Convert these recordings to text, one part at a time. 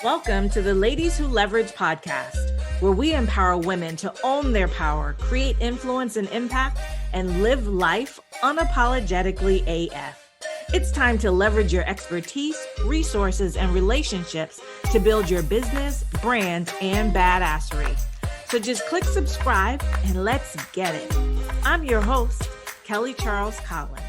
Welcome to the Ladies Who Leverage podcast, where we empower women to own their power, create influence and impact, and live life unapologetically AF. It's time to leverage your expertise, resources, and relationships to build your business, brand, and badassery. So just click subscribe and let's get it. I'm your host, Kelly Charles Collins.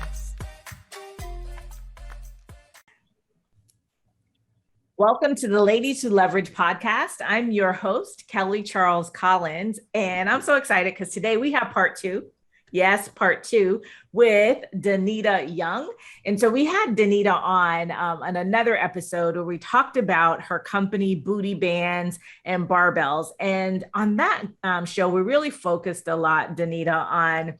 Welcome to the Ladies Who Leverage podcast. I'm your host, Kelly Charles Collins, and I'm so excited because today we have part two. Yes, part two with Danita Young. And so we had Danita on another episode where we talked about her company, Bands Barbells. And on that show, we really focused a lot, Danita, on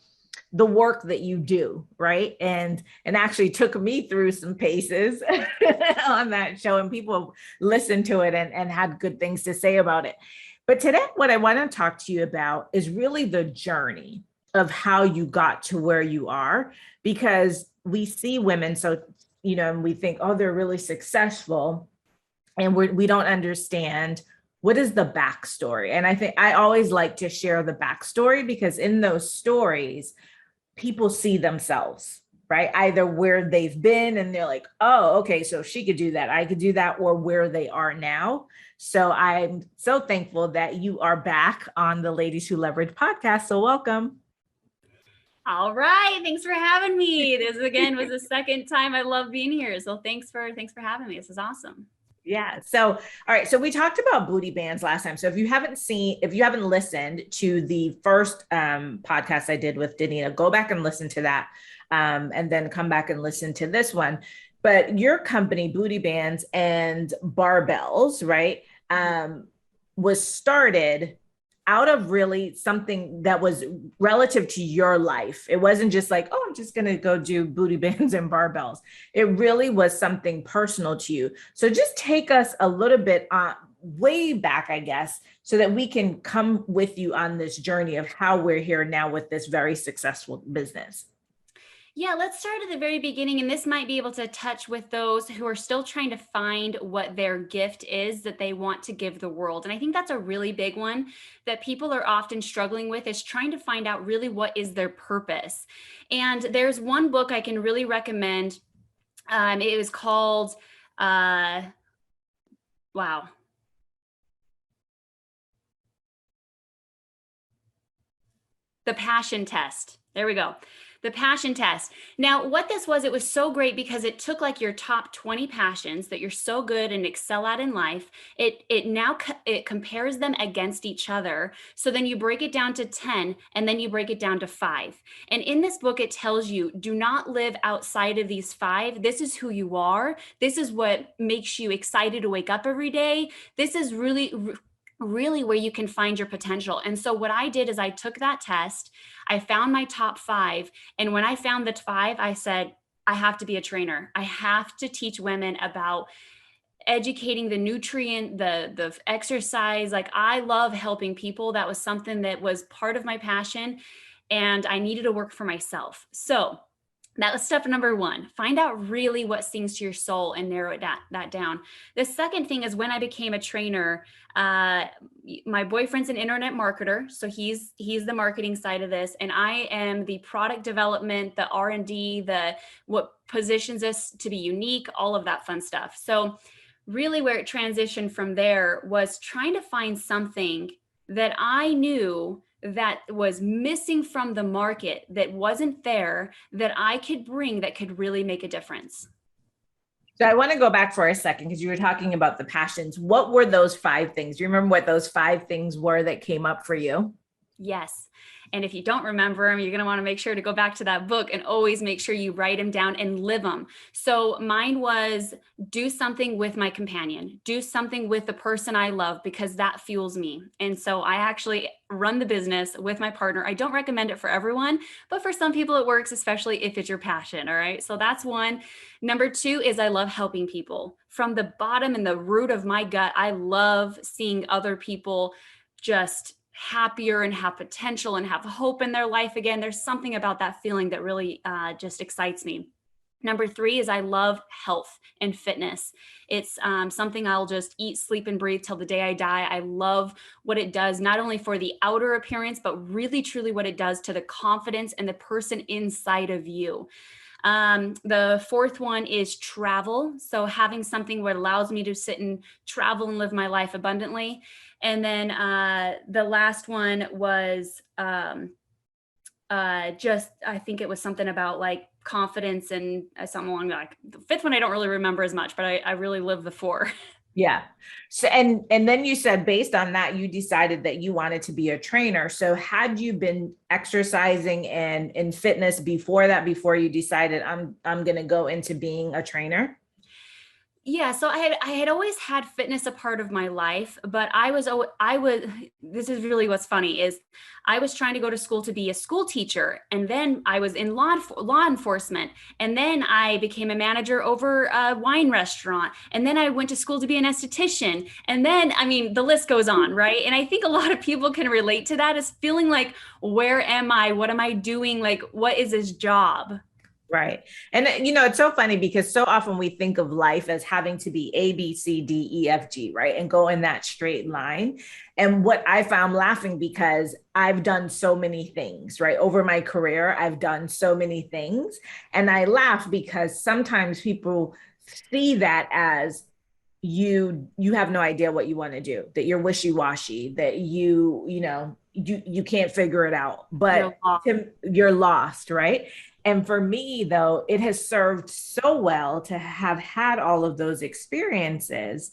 the work that you do, right? And actually took me through some paces on that show, and people listened to it and had good things to say about it. But today, what I want to talk to you about is really the journey of how you got to where you are, because we see women, so, and we think, oh, they're really successful, and we don't understand what is the backstory. And I think I always like to share the backstory, because in those stories, people see themselves, right? Either where they've been and they're like, oh, okay, so she could do that, I could do that, or where they are now. So I'm so thankful that you are back on the Ladies Who Leverage podcast. So welcome. All right. Thanks for having me. This again was the second time. I love being here. So thanks for having me. This is awesome. Yeah. So, all right. So we talked about booty bands last time. So if you haven't listened to the first podcast I did with Danita, go back and listen to that, and then come back and listen to this one. But your company, Booty Bands and Barbells, right, was started out of really something that was relative to your life. It wasn't just like, oh, I'm just going to go do booty bands and barbells. It really was something personal to you. So just take us a little bit way back, I guess, so that we can come with you on this journey of how we're here now with this very successful business. Yeah, let's start at the very beginning, and this might be able to touch with those who are still trying to find what their gift is that they want to give the world. And I think that's a really big one that people are often struggling with, is trying to find out really what is their purpose. And there's one book I can really recommend. It was called, The Passion Test. There we go. The Passion Test. Now, what this was, it was so great because it took like your top 20 passions that you're so good and excel at in life. It compares them against each other. So then you break it down to 10, and then you break it down to 5. And in this book, it tells you, do not live outside of these 5. This is who you are. This is what makes you excited to wake up every day. This is really where you can find your potential. And so what I did is I took that test, I found my top 5. And when I found the 5, I said, I have to be a trainer. I have to teach women about educating the nutrient, the exercise. Like, I love helping people. That was something that was part of my passion, and I needed to work for myself. So that was step number 1. Find out really what sings to your soul and narrow that down. The second thing is, when I became a trainer, my boyfriend's an internet marketer. So he's the marketing side of this. And I am the product development, the R&D, what positions us to be unique, all of that fun stuff. So really where it transitioned from there was trying to find something that I knew that was missing from the market, that wasn't there, that I could bring, that could really make a difference. So I want to go back for a second, because you were talking about the passions. What were those 5 things? Do you remember what those 5 things were that came up for you? Yes. And if you don't remember them, you're going to want to make sure to go back to that book and always make sure you write them down and live them. So mine was, do something with my companion, do something with the person I love, because that fuels me. And so I actually run the business with my partner. I don't recommend it for everyone, but for some people it works, especially if it's your passion. All right. So that's one. Number 2 is I love helping people from the bottom and the root of my gut. I love seeing other people just happier and have potential and have hope in their life again. There's something about that feeling that really just excites me. Number 3 is I love health and fitness. It's something I'll just eat, sleep, and breathe till the day I die. I love what it does, not only for the outer appearance, but really, truly what it does to the confidence and the person inside of you. The 4th one is travel. So having something where it allows me to sit and travel and live my life abundantly. And then the last one was just, I think it was something about like confidence and something along like the 5th one I don't really remember as much, but I really live the 4. Yeah. So, and then you said based on that, you decided that you wanted to be a trainer. So had you been exercising and in fitness before that, before you decided I'm going to go into being a trainer? Yeah, so I had always had fitness a part of my life, but I was this is really what's funny is I was trying to go to school to be a school teacher, and then I was in law enforcement, and then I became a manager over a wine restaurant, and then I went to school to be an esthetician, and then I mean the list goes on, right? And I think a lot of people can relate to that, is feeling like, where am I? What am I doing? Like, what is this job? Right. And it's so funny because so often we think of life as having to be A, B, C, D, E, F, G, right? And go in that straight line. And what I found laughing because I've done so many things, right? Over my career, I've done so many things. And I laugh because sometimes people see that as you have no idea what you want to do, that you're wishy-washy, that you can't figure it out, You're but lost. you're lost, right? And for me, though, it has served so well to have had all of those experiences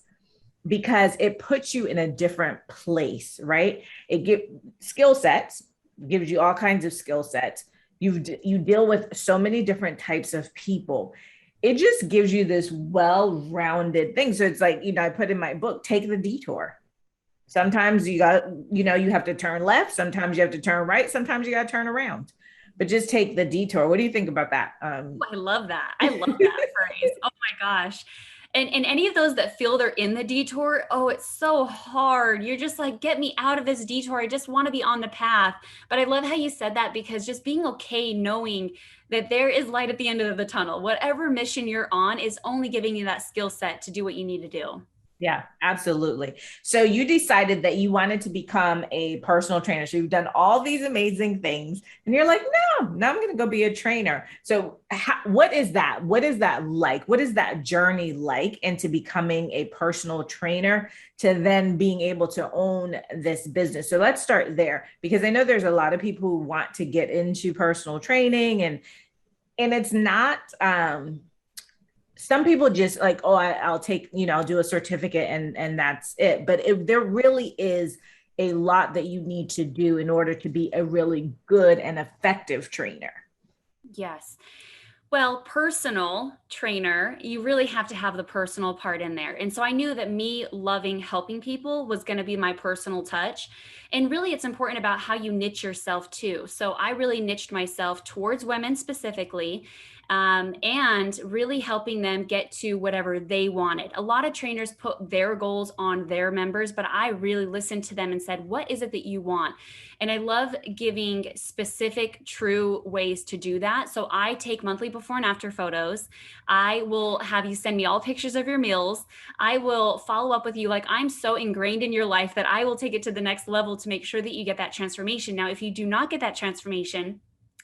because it puts you in a different place, right? It gives skill sets, gives you all kinds of skill sets. You deal with so many different types of people. It just gives you this well-rounded thing. So it's like, I put in my book, take the detour. Sometimes you have to turn left. Sometimes you have to turn right. Sometimes you got to turn around, but just take the detour. What do you think about that? I love that. I love that phrase. Oh my gosh. And any of those that feel they're in the detour, oh, it's so hard. You're just like, get me out of this detour. I just want to be on the path. But I love how you said that, because just being okay knowing that there is light at the end of the tunnel, whatever mission you're on is only giving you that skill set to do what you need to do. Yeah, absolutely. So you decided that you wanted to become a personal trainer. So you've done all these amazing things and you're like, no, now I'm going to go be a trainer. So what is that? What is that like? What is that journey like into becoming a personal trainer to then being able to own this business? So let's start there, because I know there's a lot of people who want to get into personal training and it's not, some people just like, oh, I'll take, I'll do a certificate and that's it. But there really is a lot that you need to do in order to be a really good and effective trainer. Yes. Well, personal trainer, you really have to have the personal part in there. And so I knew that me loving helping people was going to be my personal touch. And really, it's important about how you niche yourself too. So I really niched myself towards women specifically, and really helping them get to whatever they wanted. A lot of trainers put their goals on their members, but I really listened to them and said, what is it that you want? And I love giving specific, true ways to do that. So I take monthly before and after photos. I will have you send me all pictures of your meals. I will follow up with you. Like, I'm so ingrained in your life that I will take it to the next level to make sure that you get that transformation. Now, if you do not get that transformation,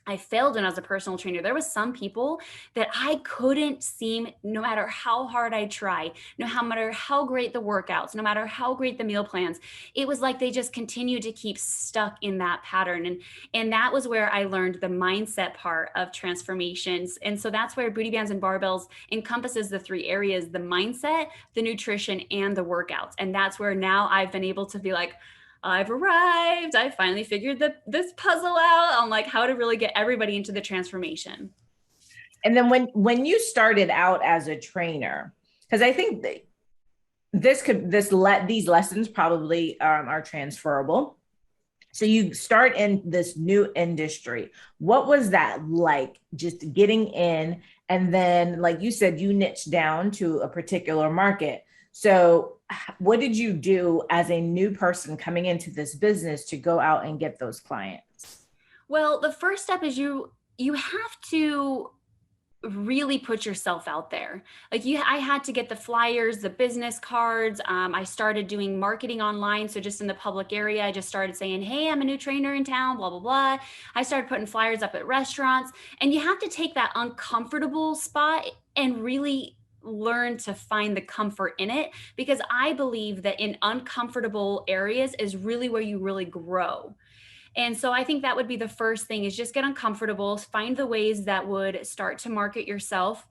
I failed when I was a personal trainer. There was some people that I couldn't seem, no matter how hard I tried, no matter how great the workouts, no matter how great the meal plans, it was like they just continued to keep stuck in that pattern. And that was where I learned the mindset part of transformations. And so that's where Booty Bands and Barbells encompasses the 3 areas: the mindset, the nutrition, and the workouts. And that's where now I've been able to be like, I've arrived. I finally figured this puzzle out on like how to really get everybody into the transformation. And then when you started out as a trainer, because I think these lessons probably are transferable. So you start in this new industry. What was that like, just getting in? And then, like you said, you niche down to a particular market. So what did you do as a new person coming into this business to go out and get those clients? Well, the first step is you have to really put yourself out there. Like I had to get the flyers, the business cards. I started doing marketing online. So just in the public area, I just started saying, hey, I'm a new trainer in town, blah, blah, blah. I started putting flyers up at restaurants, and you have to take that uncomfortable spot and really learn to find the comfort in it, because I believe that in uncomfortable areas is really where you really grow. And so I think that would be the first thing, is just get uncomfortable, find the ways that would start to market yourself,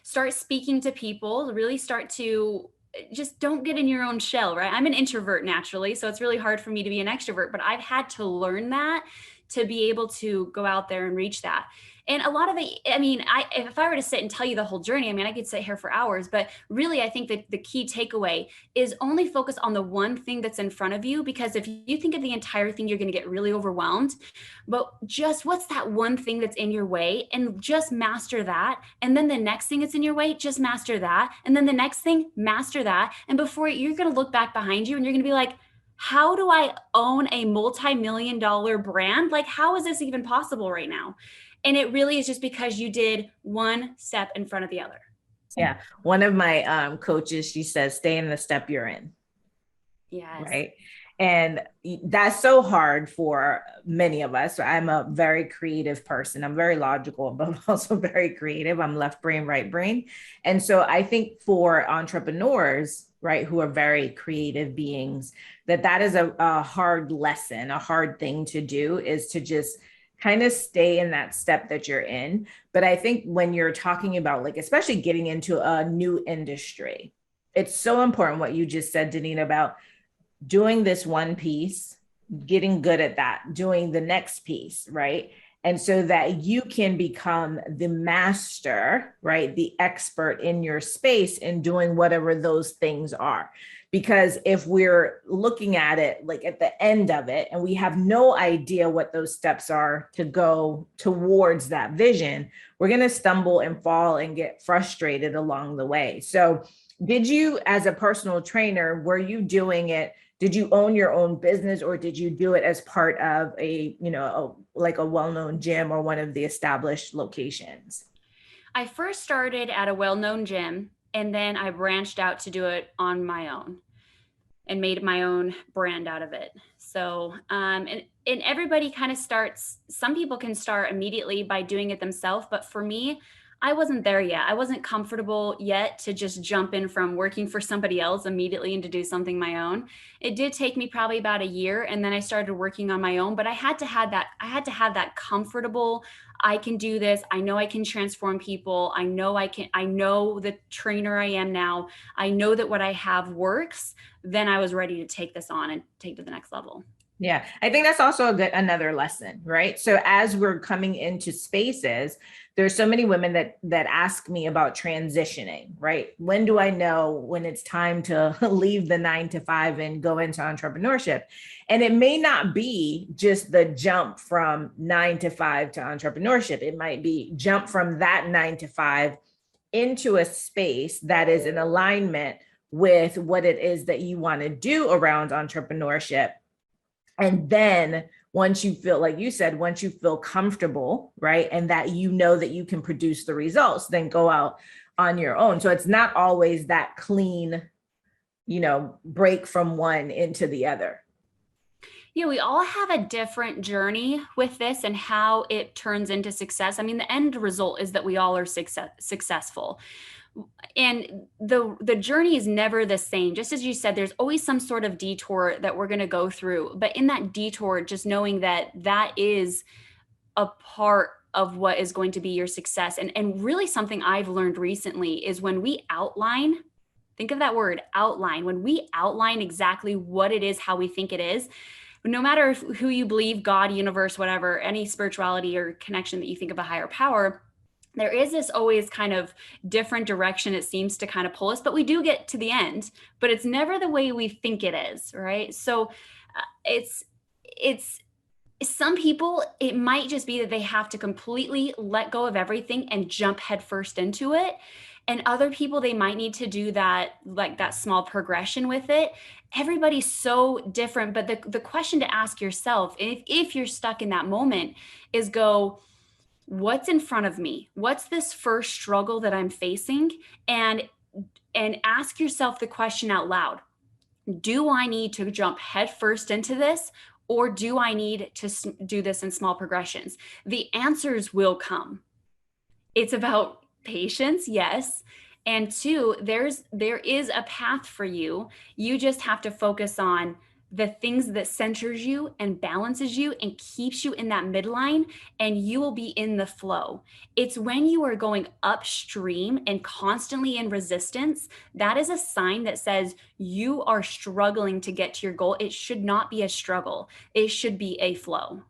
start speaking to people, really start to just don't get in your own shell, right? I'm an introvert naturally, so it's really hard for me to be an extrovert, but I've had to learn that to be able to go out there and reach that. And a lot of it, I mean, if I were to sit and tell you the whole journey, I mean, I could sit here for hours, but really, I think that the key takeaway is only focus on the one thing that's in front of you, because if you think of the entire thing, you're going to get really overwhelmed. But just what's that one thing that's in your way, and just master that. And then the next thing that's in your way, just master that. And then the next thing, master that. And before you're going to look back behind you and you're going to be like, how do I own a multi-million-dollar brand? Like, how is this even possible right now? And it really is just because you did one step in front of the other. Yeah. One of my coaches, she says, stay in the step you're in. Yes. Right. And that's so hard for many of us. I'm a very creative person. I'm very logical, but I'm also very creative. I'm left brain, right brain. And so I think for entrepreneurs, right, who are very creative beings, that is a hard lesson, a hard thing to do, is to just kind of stay in that step that you're in. But I think when you're talking about, like, especially getting into a new industry, it's so important what you just said, Danita, about doing this one piece, getting good at that, doing the next piece, right? And so that you can become the master, right? The expert in your space in doing whatever those things are. Because if we're looking at it like at the end of it, and we have no idea what those steps are to go towards that vision, we're going to stumble and fall and get frustrated along the way. So did you, as a personal trainer, were you doing it? Did you own your own business, or did you do it as part of like a well-known gym or one of the established locations? I first started at a well-known gym, and then I branched out to do it on my own and made my own brand out of it. So, and everybody kind of starts, some people can start immediately by doing it themselves. But for me, I wasn't there yet. I wasn't comfortable yet to just jump in from working for somebody else immediately and to do something my own. It did take me probably about a year, and then I started working on my own, but I had to have that comfortable, I can do this. I know I can transform people. I know the trainer I am now. I know that what I have works. Then I was ready to take this on and take to the next level. Yeah, I think that's also another lesson, right? So as we're coming into spaces, there's so many women that ask me about transitioning, right? When do I know when it's time to leave the 9 to 5 and go into entrepreneurship? And it may not be just the jump from 9 to 5 to entrepreneurship. It might be jump from that 9 to 5 into a space that is in alignment with what it is that you want to do around entrepreneurship. And then once you feel, like you said, once you feel comfortable, right, and that you know that you can produce the results, then go out on your own. So it's not always that clean, break from one into the other. Yeah, we all have a different journey with this and how it turns into success. I mean, the end result is that we all are successful. And the journey is never the same. Just as you said, there's always some sort of detour that we're going to go through. But in that detour, just knowing that that is a part of what is going to be your success. And really something I've learned recently is when we outline, think of that word, outline. When we outline exactly what it is, how we think it is, no matter who you believe, God, universe, whatever, any spirituality or connection that you think of a higher power, there is this always kind of different direction it seems to kind of pull us, but we do get to the end, but it's never the way we think it is, right? So it's some people, it might just be that they have to completely let go of everything and jump headfirst into it. And other people, they might need to do that, like that small progression with it. Everybody's so different, but the question to ask yourself, if you're stuck in that moment, is go, what's in front of me? What's this first struggle that I'm facing? And ask yourself the question out loud. Do I need to jump headfirst into this, or do I need to do this in small progressions? The answers will come. It's about patience, yes. And two, there is a path for you. You just have to focus on the things that centers you and balances you and keeps you in that midline, and you will be in the flow. It's when you are going upstream and constantly in resistance, that is a sign that says you are struggling to get to your goal. It should not be a struggle. It should be a flow.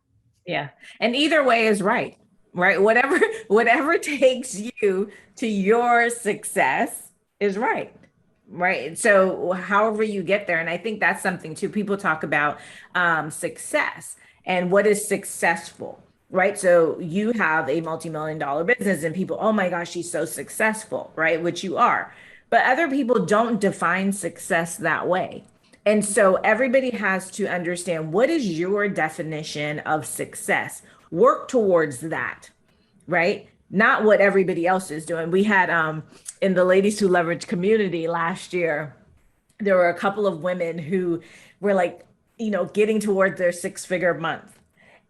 Yeah. And either way is right. Right. Whatever takes you to your success is right. Right. So however you get there. And I think that's something too. People talk about success and what is successful. Right. So you have a multi-million-dollar business and people, oh my gosh, she's so successful. Right. Which you are. But other people don't define success that way. And so everybody has to understand, what is your definition of success? Work towards that, right? Not what everybody else is doing. We had in the Ladies Who Leverage community last year, there were a couple of women who were like, getting towards their 6-figure month.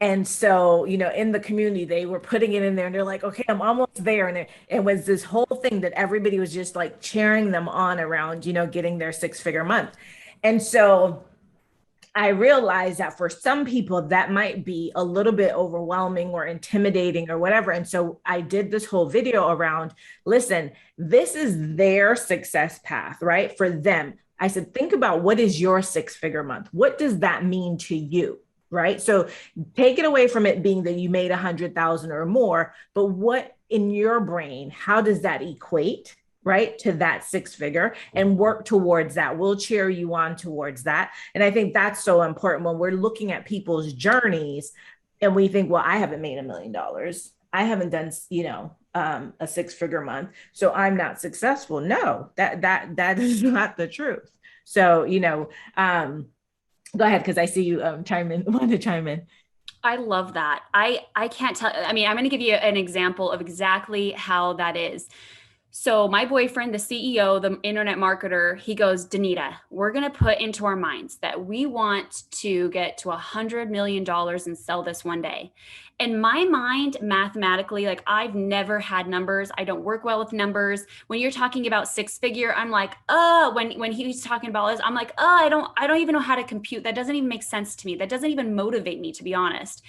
And so, in the community, they were putting it in there and they're like, okay, I'm almost there. And it was this whole thing that everybody was just like cheering them on around, getting their 6-figure month. And so I realized that for some people that might be a little bit overwhelming or intimidating or whatever. And so I did this whole video around, listen, this is their success path, right? For them. I said, think about, what is your 6-figure month? What does that mean to you? Right. So take it away from it being that you made 100,000 or more, but what in your brain, how does that equate, right, to that 6-figure, and work towards that? We'll cheer you on towards that. And I think that's so important when we're looking at people's journeys and we think, well, I haven't made $1 million. I haven't done, a 6-figure month, so I'm not successful. No, that is not the truth. So, go ahead, because I see you want to chime in. I love that. I can't tell. I mean, I'm going to give you an example of exactly how that is. So my boyfriend, the CEO, the internet marketer, he goes, Danita, we're going to put into our minds that we want to get to $100 million and sell this one day. In my mind, mathematically, like, I've never had numbers. I don't work well with numbers. When you're talking about 6-figure, I'm like, when he's talking about this, I'm like, I don't even know how to compute. That doesn't even make sense to me. That doesn't even motivate me, to be honest.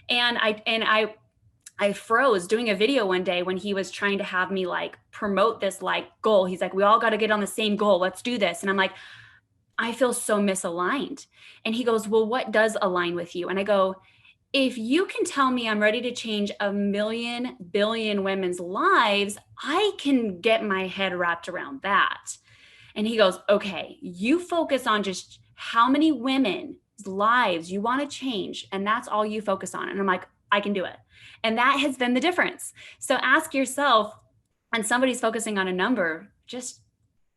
And I froze doing a video one day when he was trying to have me like promote this like goal. He's like, we all got to get on the same goal. Let's do this. And I'm like, I feel so misaligned. And he goes, well, what does align with you? And I go, if you can tell me I'm ready to change 1 billion women's lives, I can get my head wrapped around that. And he goes, okay, you focus on just how many women's lives you want to change. And that's all you focus on. And I'm like, I can do it. And that has been the difference. So ask yourself, when somebody's focusing on a number, just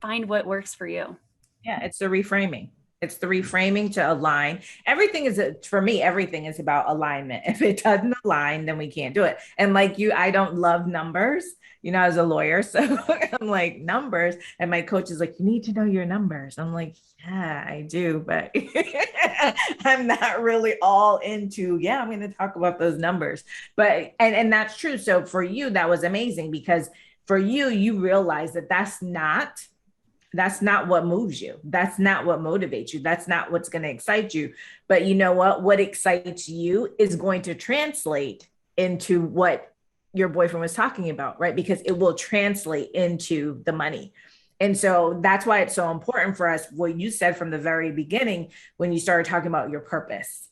find what works for you. Yeah, it's the reframing. It's the reframing to align. For me, everything is about alignment. If it doesn't align, then we can't do it. And like you, I don't love numbers, as a lawyer. So I'm like, numbers. And my coach is like, you need to know your numbers. I'm like, yeah, I do. But I'm not really all into, I'm going to talk about those numbers. But, and that's true. So for you, that was amazing, because for you, you realize that that's not what moves you. That's not what motivates you. That's not what's going to excite you. But you know what? What excites you is going to translate into what your boyfriend was talking about, right? Because it will translate into the money. And so that's why it's so important for us, what you said from the very beginning, when you started talking about your purpose,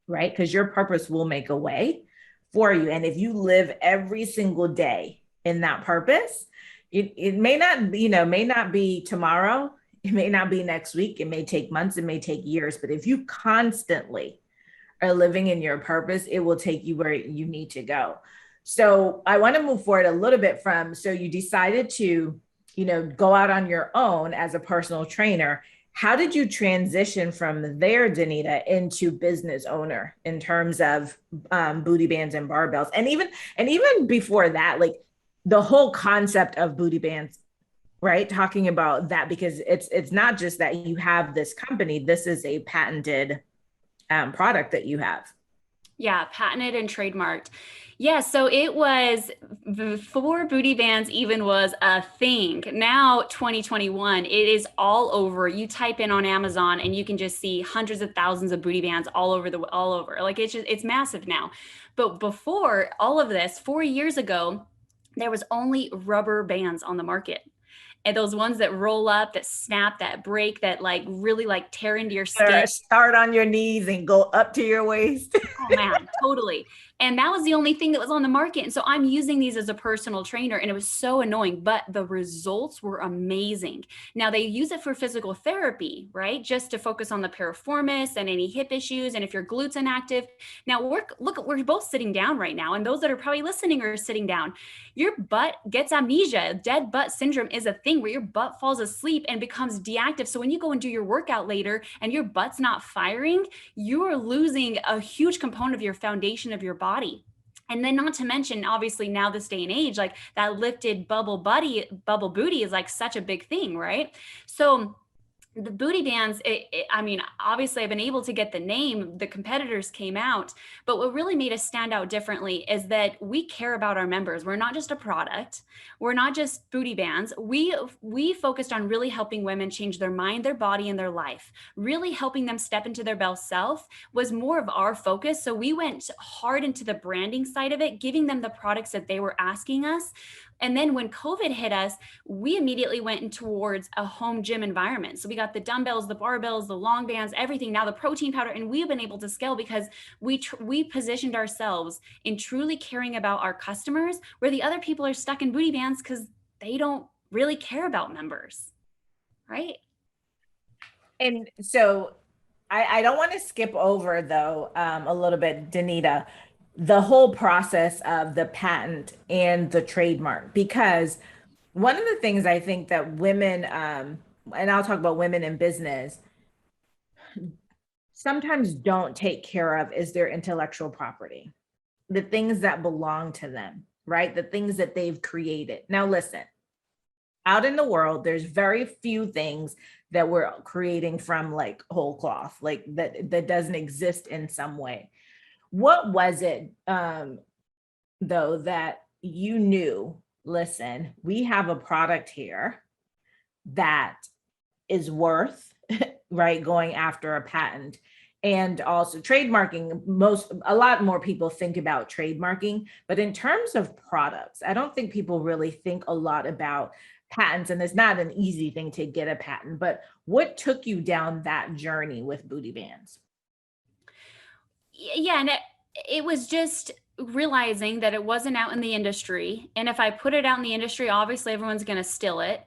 right? Because your purpose will make a way for you. And if you live every single day in that purpose, it may not, may not be tomorrow. It may not be next week. It may take months. It may take years. But if you constantly are living in your purpose, it will take you where you need to go. So I want to move forward a little bit so you decided to, go out on your own as a personal trainer. How did you transition from there, Danita, into business owner in terms of booty bands and barbells, and even before that, like the whole concept of booty bands, right? Talking about that because it's not just that you have this company. This is a patented product that you have. Yeah, patented and trademarked. Yeah, so it was before booty bands even was a thing. Now, 2021, it is all over. You type in on Amazon and you can just see hundreds of thousands of booty bands all over. Like it's massive now. But before all of this, 4 years ago, there was only rubber bands on the market. And those ones that roll up, that snap, that break, that like really like tear into your skin. Start on your knees and go up to your waist. Oh man, totally. And that was the only thing that was on the market. And so I'm using these as a personal trainer and it was so annoying, but the results were amazing. Now they use it for physical therapy, right? Just to focus on the piriformis and any hip issues. And if your glutes inactive. Now we're both sitting down right now. And those that are probably listening are sitting down. Your butt gets amnesia. Dead butt syndrome is a thing where your butt falls asleep and becomes deactive. So when you go and do your workout later and your butt's not firing, you are losing a huge component of your foundation of your body. And then not to mention, obviously now this day and age, like that lifted bubble booty is like such a big thing, right? So the booty bands, I mean, obviously I've been able to get the name, the competitors came out, but what really made us stand out differently is that we care about our members. We're not just a product. We're not just booty bands. We focused on really helping women change their mind, their body, and their life. Really helping them step into their best self was more of our focus. So we went hard into the branding side of it, giving them the products that they were asking us. And then when COVID hit us, we immediately went in towards a home gym environment. So we got the dumbbells, the barbells, the long bands, everything, now the protein powder, and we've been able to scale because we positioned ourselves in truly caring about our customers, where the other people are stuck in booty bands because they don't really care about members, right? And so I don't want to skip over though a little bit, Danita, the whole process of the patent and the trademark, because one of the things I think that women, and I'll talk about women in business, sometimes don't take care of is their intellectual property, the things that belong to them, right? The things that they've created. Now, listen, out in the world, there's very few things that we're creating from like whole cloth, like that doesn't exist in some way. What was it, though, that you knew, listen, we have a product here that is worth, right, going after a patent and also trademarking? A lot more people think about trademarking, but in terms of products, I don't think people really think a lot about patents, and it's not an easy thing to get a patent. But what took you down that journey with booty bands? Yeah, and it was just realizing that it wasn't out in the industry. And if I put it out in the industry, obviously everyone's going to steal it.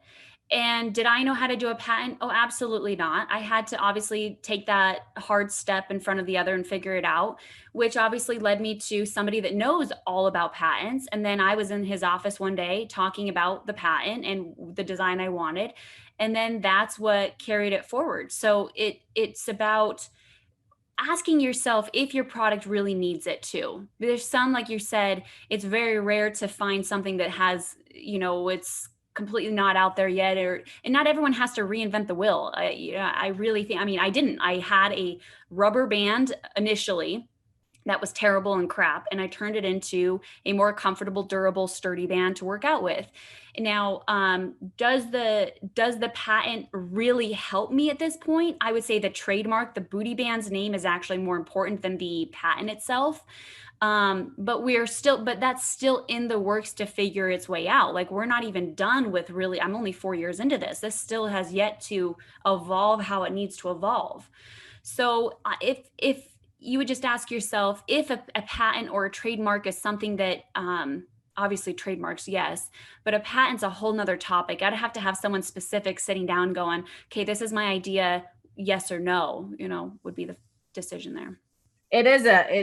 And did I know how to do a patent? Oh, absolutely not. I had to obviously take that hard step in front of the other and figure it out, which obviously led me to somebody that knows all about patents. And then I was in his office one day talking about the patent and the design I wanted. And then that's what carried it forward. So it's about asking yourself if your product really needs it too. There's some, like you said, it's very rare to find something that has, it's completely not out there yet, and not everyone has to reinvent the wheel. I really think, I had a rubber band initially that was terrible and crap, and I turned it into a more comfortable, durable, sturdy band to work out with. Now, does the patent really help me at this point? I would say the trademark, the booty band's name, is actually more important than the patent itself. But that's still in the works to figure its way out. Like, we're not even done with really, I'm only 4 years into this. This still has yet to evolve how it needs to evolve. So if you would just ask yourself if a patent or a trademark is something that, obviously trademarks, yes, but a patent's a whole nother topic. I'd have to have someone specific sitting down going, okay, this is my idea, yes or no, would be the decision there. It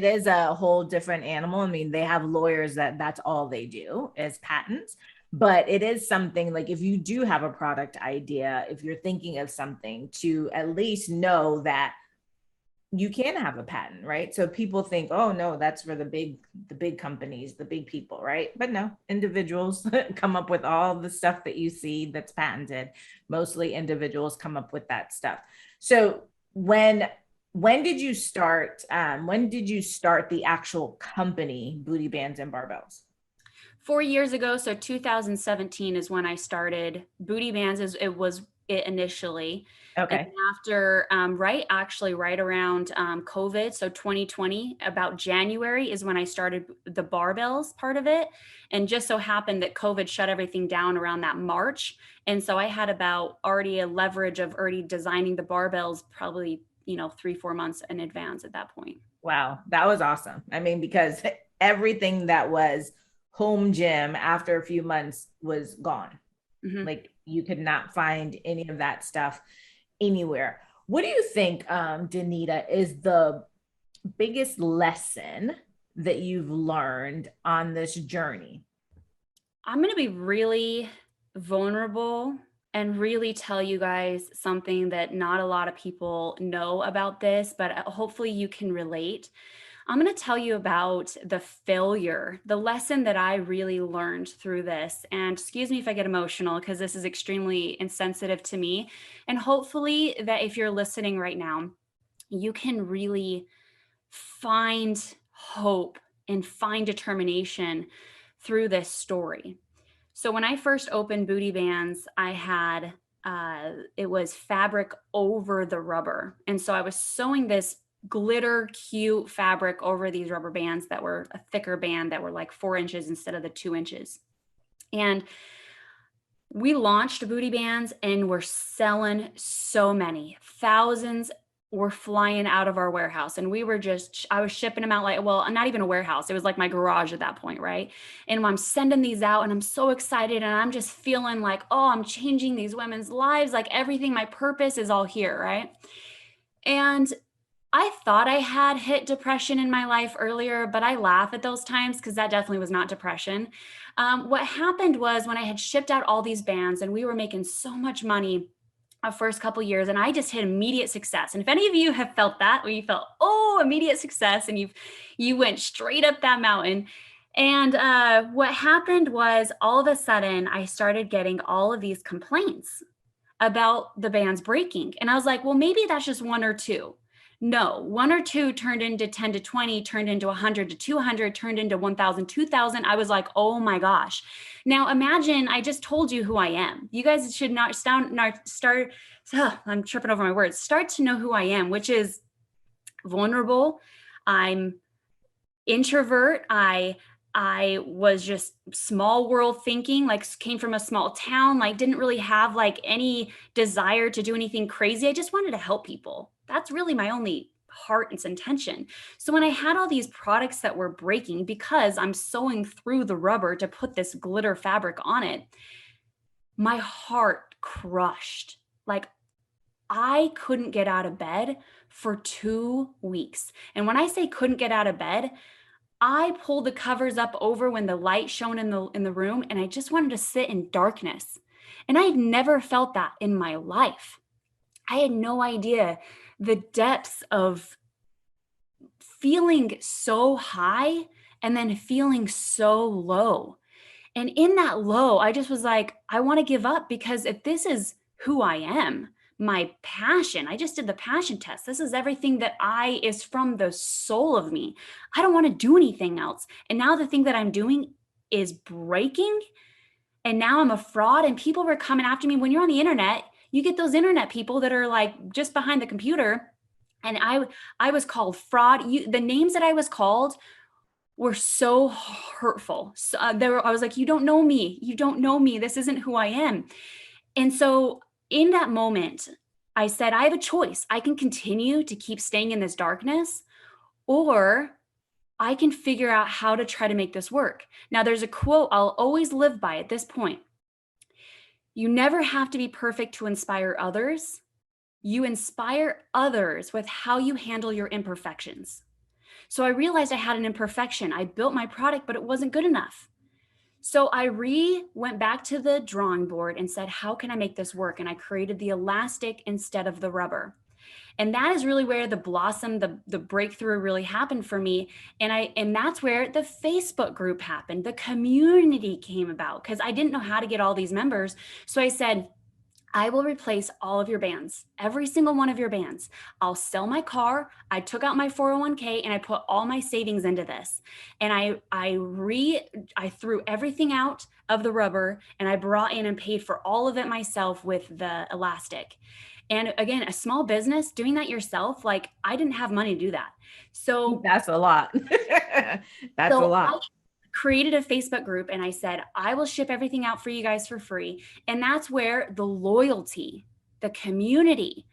is a whole different animal. I mean, they have lawyers that's all they do is patents. But it is something like if you do have a product idea, if you're thinking of something, to at least know that you can have a patent, right? So people think, oh no, that's for the big companies, the big people, right? But no, individuals come up with all the stuff that you see that's patented. Mostly individuals come up with that stuff. So when did you start? When did you start the actual company, Booty Bands and Barbells? 4 years ago, so 2017 is when I started. Booty Bands it was it initially. And Okay. after, right around COVID, so 2020, about January is when I started the barbells part of it. And just so happened that COVID shut everything down around that March. And so I had about already a leverage of already designing the barbells probably, 3, 4 months in advance at that point. Wow, that was awesome. I mean, because everything that was home gym after a few months was gone. Mm-hmm. Like you could not find any of that stuff anywhere. What do you think, Danita, is the biggest lesson that you've learned on this journey? I'm going to be really vulnerable and really tell you guys something that not a lot of people know about this, but hopefully you can relate. I'm going to tell you about the failure, the lesson that I really learned through this. And excuse me if I get emotional because this is extremely insensitive to me. And hopefully, that if you're listening right now, you can really find hope and find determination through this story. So when I first opened Booty Bands, I had it was fabric over the rubber. And so I was sewing this glitter cute fabric over these rubber bands that were a thicker band that were like 4 inches instead of the 2 inches. And we launched Booty Bands and we're selling so many thousands were flying out of our warehouse, and I was shipping them out like, well, not even a warehouse. It was like my garage at that point. Right. And I'm sending these out and I'm so excited and I'm just feeling like, oh, I'm changing these women's lives. Like everything, my purpose is all here. Right. And I thought I had hit depression in my life earlier, but I laugh at those times because that definitely was not depression. What happened was when I had shipped out all these bands and we were making so much money our first couple years, and I just hit immediate success. And if any of you have felt that, where you felt, oh, immediate success, and you went straight up that mountain. And what happened was all of a sudden I started getting all of these complaints about the bands breaking. And I was like, well, maybe that's just one or two. No, one or two turned into 10 to 20, turned into 100 to 200, turned into 1,000, 2,000. I was like, oh my gosh. Now imagine I just told you who I am. You guys should not start, I'm tripping over my words, start to know who I am, which is vulnerable. I'm introvert. I was just small world thinking, like came from a small town, like didn't really have like any desire to do anything crazy. I just wanted to help people. That's really my only heart and intention. So when I had all these products that were breaking because I'm sewing through the rubber to put this glitter fabric on it, my heart crushed. Like I couldn't get out of bed for 2 weeks. And when I say couldn't get out of bed, I pulled the covers up over when the light shone in the room, and I just wanted to sit in darkness. And I had never felt that in my life. I had no idea the depths of feeling so high and then feeling so low. And in that low, I just was like, I want to give up, because if this is who I am, my passion, I just did the passion test. This is everything that is from the soul of me. I don't want to do anything else. And now the thing that I'm doing is breaking. And now I'm a fraud, and people were coming after me. When you're on the internet, you get those internet people that are like just behind the computer. And I was called fraud. The names that I was called were so hurtful. So, I was like, you don't know me. You don't know me. This isn't who I am. And so in that moment, I said, I have a choice. I can continue to keep staying in this darkness, or I can figure out how to try to make this work. Now, there's a quote I'll always live by at this point. You never have to be perfect to inspire others. You inspire others with how you handle your imperfections. So I realized I had an imperfection. I built my product, but it wasn't good enough. So I went back to the drawing board and said, how can I make this work? And I created the elastic instead of the rubber. And that is really where the blossom, the breakthrough really happened for me. And that's where the Facebook group happened. The community came about because I didn't know how to get all these members. So I said, I will replace all of your bands, every single one of your bands. I'll sell my car. I took out my 401k and I put all my savings into this. And I threw everything out of the rubber and I brought in and paid for all of it myself with the elastic. And again, a small business, doing that yourself, like I didn't have money to do that. So that's a lot. That's a lot. I created a Facebook group and I said, I will ship everything out for you guys for free. And that's where the loyalty, the community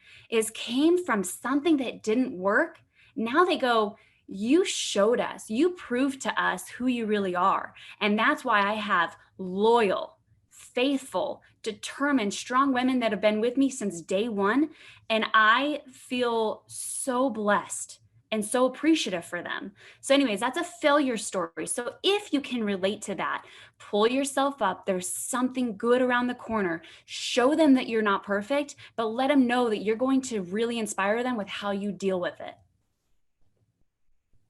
came from something that didn't work. Now they go, you showed us, you proved to us who you really are. And that's why I have loyal, faithful, determined, strong women that have been with me since day one. And I feel so blessed and so appreciative for them. So anyways, that's a failure story. So if you can relate to that, pull yourself up. There's something good around the corner. Show them that you're not perfect, but let them know that you're going to really inspire them with how you deal with it.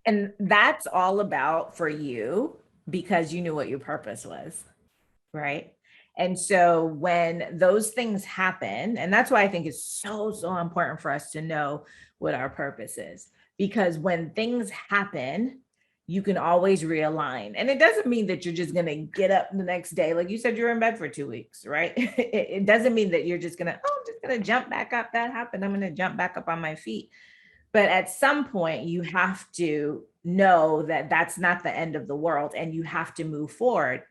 And that's all about for you because you knew what your purpose was, right? And so when those things happen, and that's why I think it's so, so important for us to know what our purpose is, because when things happen, you can always realign. And it doesn't mean that you're just going to get up the next day. Like you said, you're in bed for 2 weeks, right? It doesn't mean that you're just going to, I'm just going to jump back up. That happened. I'm going to jump back up on my feet. But at some point, you have to know that that's not the end of the world and you have to move forward.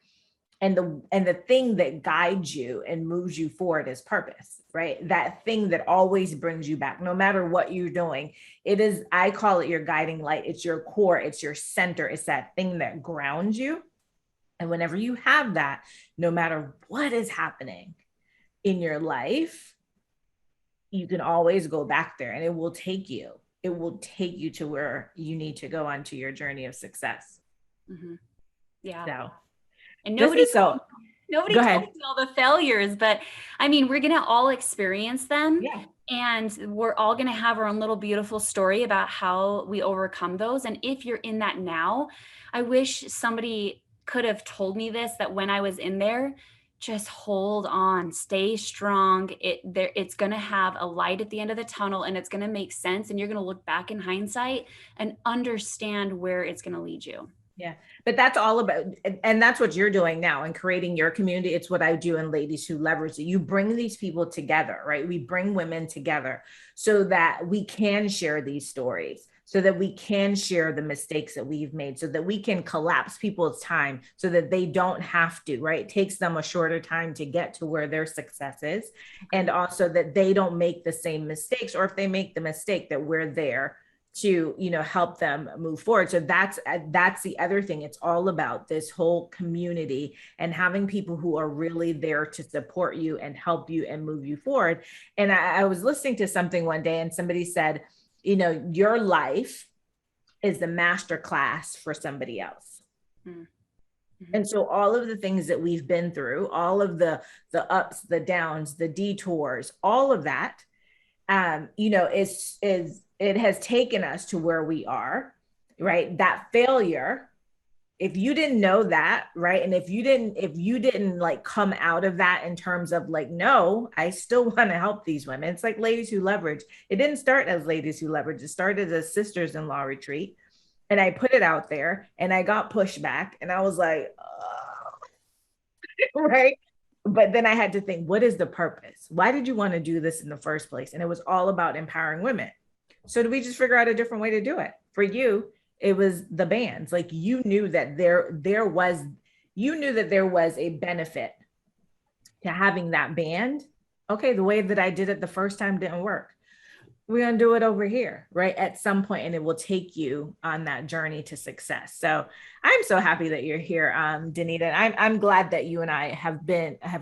And the thing that guides you and moves you forward is purpose, right? That thing that always brings you back, no matter what you're doing. It is, I call it your guiding light. It's your core, it's your center. It's that thing that grounds you. And whenever you have that, no matter what is happening in your life, you can always go back there and it will take you to where you need to go onto your journey of success. Mm-hmm. Yeah. So. And nobody told me all the failures, but I mean, we're going to all experience them. Yeah. And we're all going to have our own little beautiful story about how we overcome those. And if you're in that now, I wish somebody could have told me this, that when I was in there, just hold on, stay strong. It's going to have a light at the end of the tunnel and it's going to make sense. And you're going to look back in hindsight and understand where it's going to lead you. Yeah, but that's all about, and that's what you're doing now and creating your community. It's what I do in Ladies Who Leverage. You bring these people together, right? We bring women together so that we can share these stories, so that we can share the mistakes that we've made, so that we can collapse people's time so that they don't have to, right? It takes them a shorter time to get to where their success is. And also that they don't make the same mistakes, or if they make the mistake, that we're there to, help them move forward. So that's the other thing. It's all about this whole community and having people who are really there to support you and help you and move you forward. And I was listening to something one day and somebody said, your life is the master class for somebody else. Mm-hmm. And so all of the things that we've been through, all of the ups, the downs, the detours, all of that, it has taken us to where we are, right? That failure, if you didn't know that, right? And if you didn't like come out of that in terms of like, no, I still want to help these women. It's like Ladies Who Leverage. It didn't start as Ladies Who Leverage. It started as Sisters-in-Law Retreat. And I put it out there and I got pushback and I was like, oh. Right? But then I had to think, what is the purpose? Why did you want to do this in the first place? And it was all about empowering women. So did we just figure out a different way to do it? For you, it was the bands. Like you knew that there was a benefit to having that band. Okay, the way that I did it the first time didn't work. We're going to do it over here, right? At some point, and it will take you on that journey to success. So I'm so happy that you're here, Danita. I'm glad that you and I have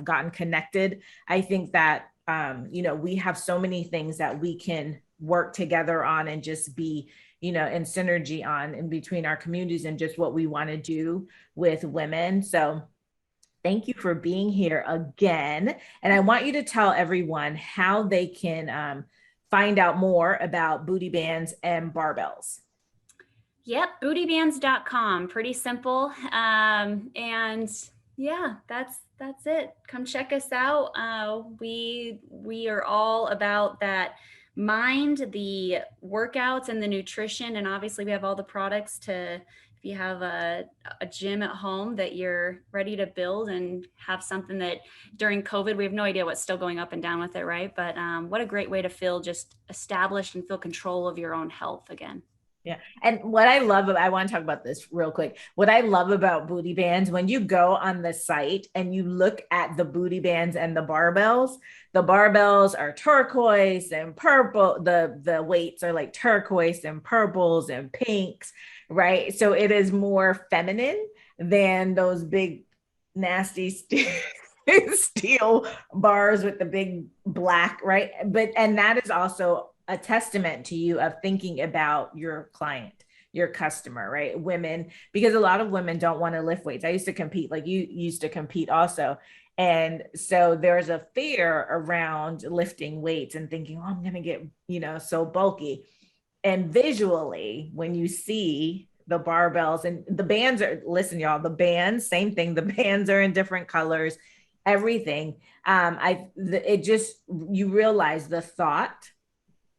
gotten connected. I think that, we have so many things that we can work together on and just be, in synergy on in between our communities and just what we want to do with women. So Thank you for being here again. And I want you to tell everyone how they can find out more about booty bands and barbells. Yep, bootybands.com. Pretty simple. And yeah, that's it. Come check us out. We are all about that mind, the workouts and the nutrition, and obviously we have all the products to if you have a gym at home that you're ready to build and have something that during COVID, we have no idea what's still going up and down with it, right? But what a great way to feel just established and feel control of your own health again. Yeah. And what I love, I want to talk about this real quick. What I love about booty bands, when you go on the site and you look at the booty bands and the barbells are turquoise and purple. The weights are like turquoise and purples and pinks, right? So it is more feminine than those big, nasty steel bars with the big black, right? And that is also a testament to you of thinking about your client, your customer, right? Women, because a lot of women don't want to lift weights. I used to compete, like you used to compete also. And so there's a fear around lifting weights and thinking, oh, I'm going to get, so bulky. And visually, when you see the barbells and the bands listen, y'all, the bands, same thing. The bands are in different colors, everything. You realize the thought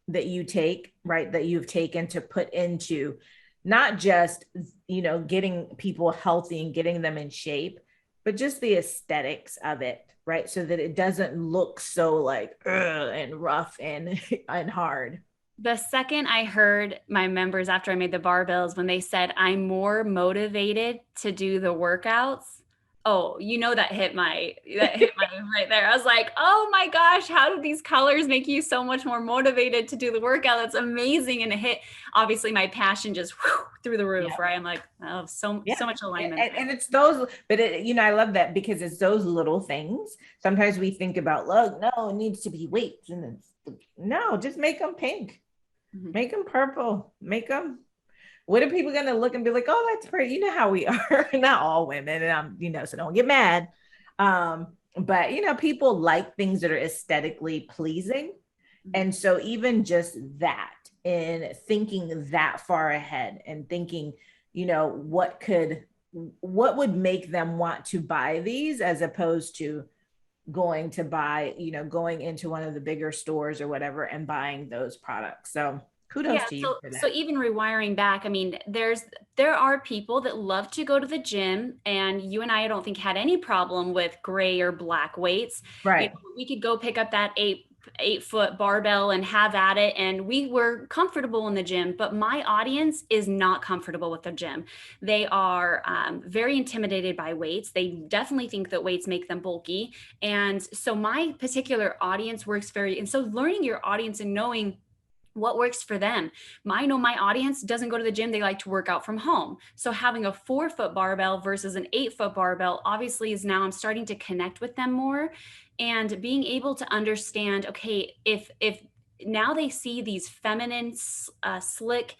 that you take, right, that you've taken to put into not just, getting people healthy and getting them in shape, but just the aesthetics of it, right? So that it doesn't look so like and rough and and hard. The second I heard my members after I made the barbells, when they said, I'm more motivated to do the workouts. Oh, that hit my right there. I was like, oh my gosh, how do these colors make you so much more motivated to do the workout? That's amazing. And it hit, obviously my passion just through the roof, right? I'm like, oh, so much alignment. And it's those, but I love that because it's those little things. Sometimes we think about, look, no, it needs to be weights. And no, just make them pink. Make them purple, make them. What are people going to look and be like, oh, that's pretty. You know how we are. Not all women. And so don't get mad. But people like things that are aesthetically pleasing. And so even just that, in thinking that far ahead and thinking, what would make them want to buy these as opposed to going into one of the bigger stores or whatever and buying those products. So kudos to you for that. So even rewiring back, I mean, there are people that love to go to the gym, and you and I don't think had any problem with gray or black weights. Right. We could go pick up that 8-foot barbell and have at it, and we were comfortable in the gym. But my audience is not comfortable with the gym. They are very intimidated by weights. They definitely think that weights make them bulky. And so my particular audience and so learning your audience and knowing what works for them. I know my audience doesn't go to the gym. They like to work out from home. So having a 4-foot barbell versus an 8-foot barbell obviously is now I'm starting to connect with them more, and being able to understand, okay, if now they see these feminine, slick,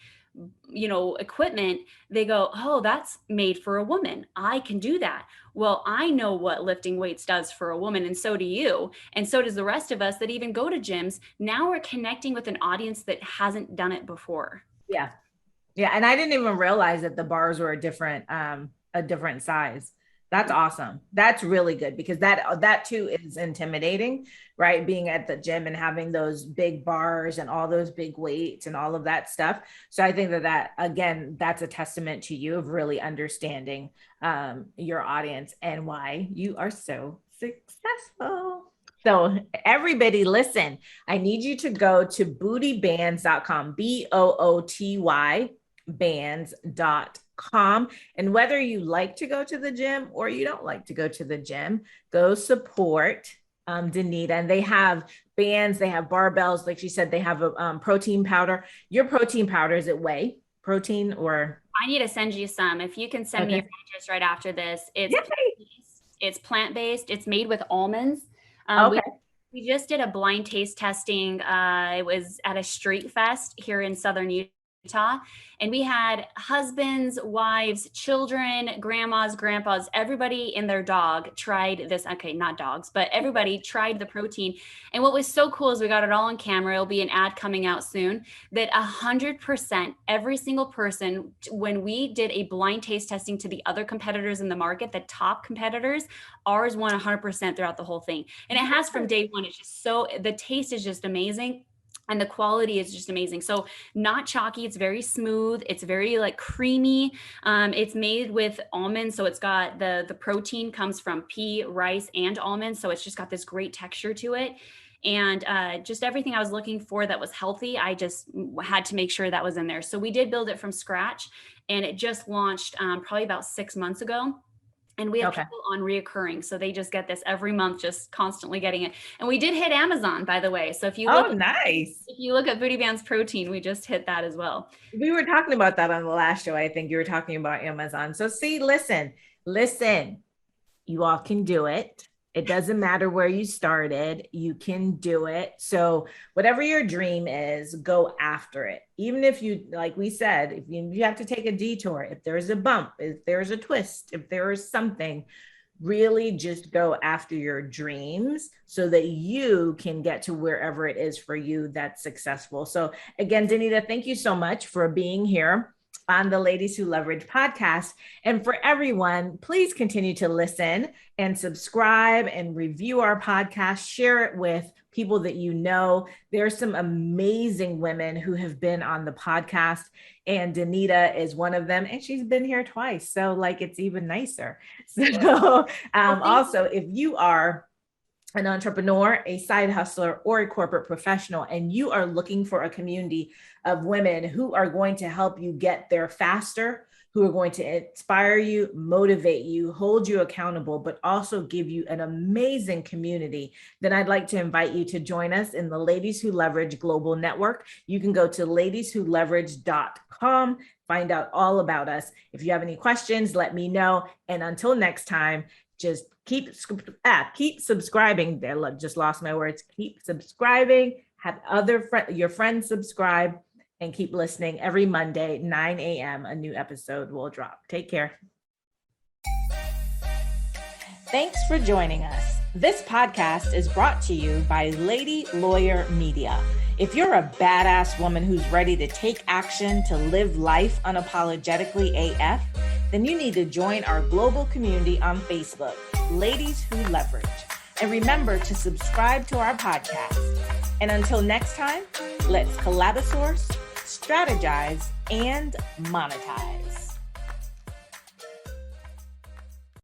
equipment, they go, oh, that's made for a woman. I can do that. Well, I know what lifting weights does for a woman, and so do you. And so does the rest of us that even go to gyms. Now we're connecting with an audience that hasn't done it before. Yeah. Yeah. And I didn't even realize that the bars were a different size. That's awesome. That's really good because that too is intimidating, right? Being at the gym and having those big bars and all those big weights and all of that stuff. So I think that again, that's a testament to you of really understanding your audience and why you are so successful. So everybody listen, I need you to go to bootybands.com, BOOTY bands.com. And whether you like to go to the gym or you don't like to go to the gym, go support Danita. And they have bands, they have barbells. Like she said, they have a protein powder. Your protein powder, is it whey protein or? I need to send you some. If you can send me just right after this. It's plant-based. It's made with almonds. Okay. We just did a blind taste testing. It was at a street fest here in Southern Utah. Utah, and we had husbands, wives, children, grandmas, grandpas, everybody and their dog tried this. Okay, not dogs, but everybody tried the protein. And what was so cool is we got it all on camera. It'll be an ad coming out soon, that 100%, every single person, when we did a blind taste testing to the other competitors in the market, the top competitors, ours won 100% throughout the whole thing. And it has from day one. It's just so, the taste is just amazing. And the quality is just amazing. So not chalky. It's very smooth. It's very like creamy. It's made with almonds. So it's got the protein comes from pea, rice, and almonds. So it's just got this great texture to it. And just everything I was looking for that was healthy, I just had to make sure that was in there. So we did build it from scratch, and it just launched probably about 6 months ago. And we have people on reoccurring. So they just get this every month, just constantly getting it. And we did hit Amazon, by the way. So if you look, nice. If you look at Booty Band's protein, we just hit that as well. We were talking about that on the last show. I think you were talking about Amazon. So see, listen, you all can do it. It doesn't matter where you started, you can do it. So whatever your dream is, go after it. Even if you, like we said, if you have to take a detour, if there's a bump, if there's a twist, if there is something, really just go after your dreams so that you can get to wherever it is for you that's successful. So again, Danita, thank you so much for being here on the Ladies Who Leverage podcast. And for everyone, please continue to listen and subscribe and review our podcast. Share it with people that you know. There's some amazing women who have been on the podcast, and Danita is one of them, and she's been here twice. So like, it's even nicer. So also, if you are an entrepreneur, a side hustler, or a corporate professional, and you are looking for a community of women who are going to help you get there faster, who are going to inspire you, motivate you, hold you accountable, but also give you an amazing community, then I'd like to invite you to join us in the Ladies Who Leverage Global Network. You can go to ladieswholeverage.com, find out all about us. If you have any questions, let me know. And until next time, just keep subscribing. Just lost my words. Keep subscribing. Have your friends subscribe, and keep listening. Every Monday, 9 a.m., a new episode will drop. Take care. Thanks for joining us. This podcast is brought to you by Lady Lawyer Media. If you're a badass woman who's ready to take action to live life unapologetically AF, then you need to join our global community on Facebook, Ladies Who Leverage. And remember to subscribe to our podcast. And until next time, let's collabosource, strategize, and monetize.